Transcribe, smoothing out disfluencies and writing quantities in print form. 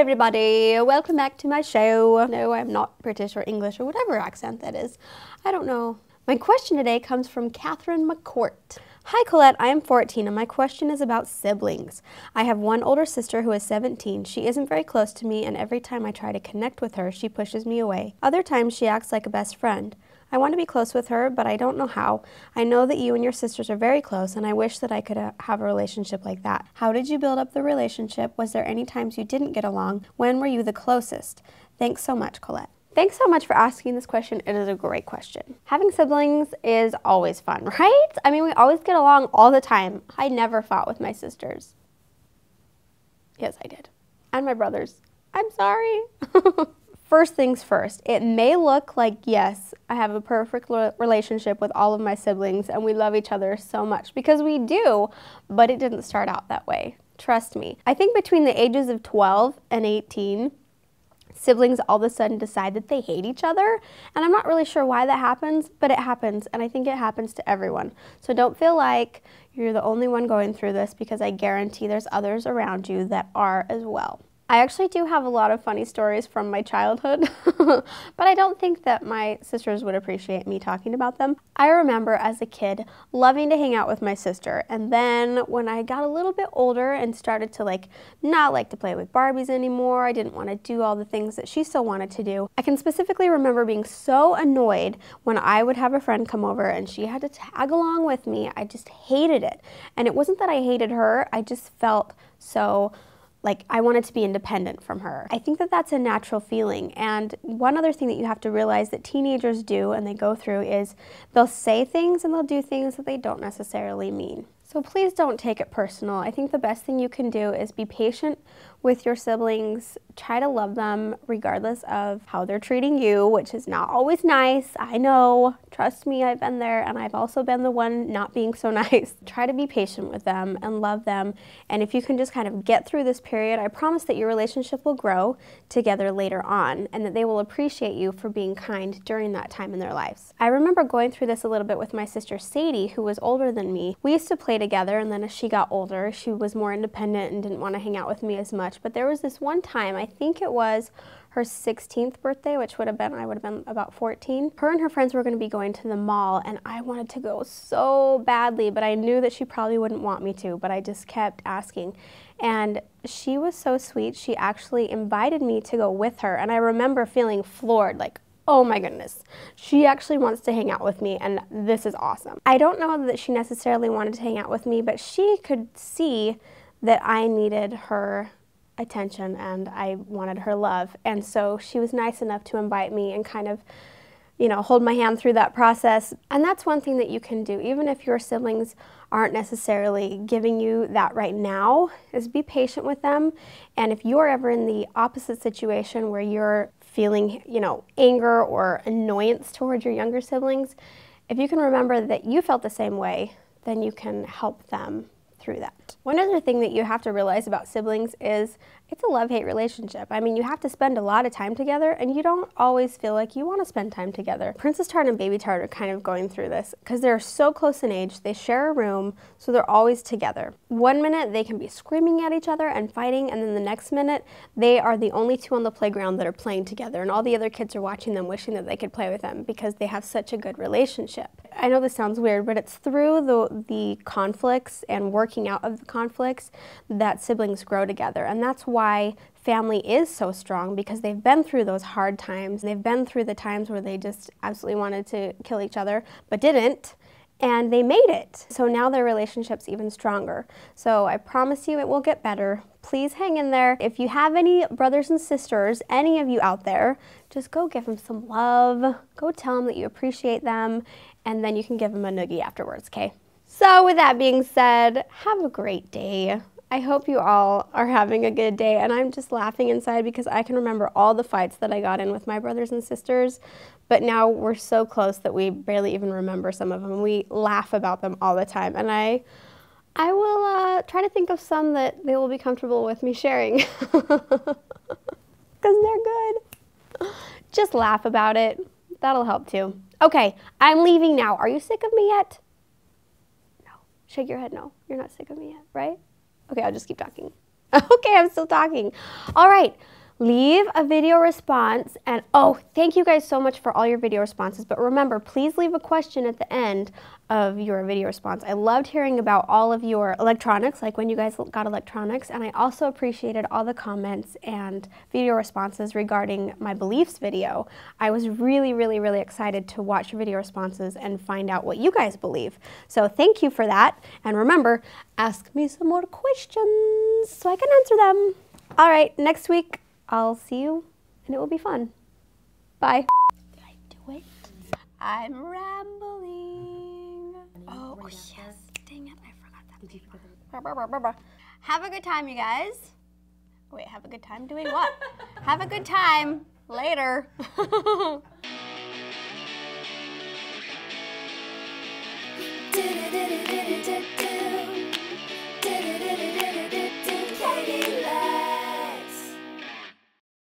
everybody, welcome back to my show. No, I'm not British or English or whatever accent that is. I don't know. My question today comes from Catherine McCourt. Hi Colette, I am 14 and my question is about siblings. I have one older sister who is 17. She isn't very close to me and every time I try to connect with her, she pushes me away. Other times she acts like a best friend. I want to be close with her, but I don't know how. I know that you and your sisters are very close, and I wish that I could have a relationship like that. How did you build up the relationship? Was there any times you didn't get along? When were you the closest? Thanks so much, Colette. Thanks so much for asking this question. It is a great question. Having siblings is always fun, right? I mean, we always get along all the time. I never fought with my sisters. Yes, I did. And my brothers. I'm sorry. First things first, it may look like, yes, I have a perfect relationship with all of my siblings and we love each other so much, because we do, but it didn't start out that way. Trust me. I think between the ages of 12 and 18, siblings all of a sudden decide that they hate each other, and I'm not really sure why that happens, but it happens, and I think it happens to everyone. So don't feel like you're the only one going through this, because I guarantee there's others around you that are as well. I actually do have a lot of funny stories from my childhood, but I don't think that my sisters would appreciate me talking about them. I remember as a kid loving to hang out with my sister, and then when I got a little bit older and started to not like to play with Barbies anymore, I didn't want to do all the things that she still wanted to do. I can specifically remember being so annoyed when I would have a friend come over and she had to tag along with me. I just hated it. And it wasn't that I hated her, I just felt so I wanted to be independent from her. I think that that's a natural feeling. And one other thing that you have to realize that teenagers do and they go through is they'll say things and they'll do things that they don't necessarily mean. So please don't take it personal. I think the best thing you can do is be patient with your siblings. Try to love them regardless of how they're treating you, which is not always nice. I know. Trust me, I've been there, and I've also been the one not being so nice. Try to be patient with them and love them. And if you can just kind of get through this period, I promise that your relationship will grow together later on, and that they will appreciate you for being kind during that time in their lives. I remember going through this a little bit with my sister Sadie, who was older than me. We used to play together, and then as she got older, she was more independent and didn't want to hang out with me as much. But there was this one time, I think it was her 16th birthday, which would have been, I would have been about 14. Her and her friends were going to be going to the mall, and I wanted to go so badly, but I knew that she probably wouldn't want me to, but I just kept asking. And she was so sweet, she actually invited me to go with her, and I remember feeling floored, like, oh my goodness, she actually wants to hang out with me, and this is awesome. I don't know that she necessarily wanted to hang out with me, but she could see that I needed her attention and I wanted her love, and so she was nice enough to invite me and kind of, hold my hand through that process. And that's one thing that you can do, even if your siblings aren't necessarily giving you that right now, is be patient with them. And if you're ever in the opposite situation where you're feeling, anger or annoyance towards your younger siblings, if you can remember that you felt the same way, then you can help them through that. One other thing that you have to realize about siblings is it's a love-hate relationship. I mean, you have to spend a lot of time together, and you don't always feel like you want to spend time together. Princess Tart and Baby Tart are kind of going through this because they're so close in age. They share a room, so they're always together. One minute they can be screaming at each other and fighting, and then the next minute they are the only two on the playground that are playing together, and all the other kids are watching them wishing that they could play with them because they have such a good relationship. I know this sounds weird, but it's through the conflicts and working out of the conflicts that siblings grow together, and that's why family is so strong, because they've been through those hard times. They've been through the times where they just absolutely wanted to kill each other, but didn't, and they made it. So now their relationship's even stronger. So I promise you it will get better. Please hang in there. If you have any brothers and sisters, any of you out there, just go give them some love. Go tell them that you appreciate them, and then you can give them a noogie afterwards, okay? So with that being said, have a great day. I hope you all are having a good day, and I'm just laughing inside because I can remember all the fights that I got in with my brothers and sisters, but now we're so close that we barely even remember some of them. We laugh about them all the time, and I will try to think of some that they will be comfortable with me sharing, because they're good. Just laugh about it. That'll help too. Okay, I'm leaving now. Are you sick of me yet? No. Shake your head no. You're not sick of me yet, right? Okay, I'll just keep talking. Okay, I'm still talking. All right, leave a video response, and oh, thank you guys so much for all your video responses, but remember, please leave a question at the end of your video response. I loved hearing about all of your electronics, like when you guys got electronics, and I also appreciated all the comments and video responses regarding my beliefs video. I was really, really, really excited to watch your video responses and find out what you guys believe. So thank you for that, and remember, ask me some more questions so I can answer them. All right, next week I'll see you, and it will be fun. Bye. Did I do it? I'm rambling. Oh, yes. Dang it, I forgot that. Did you forget that? Have a good time, you guys. Wait, have a good time doing what? Have a good time. Later.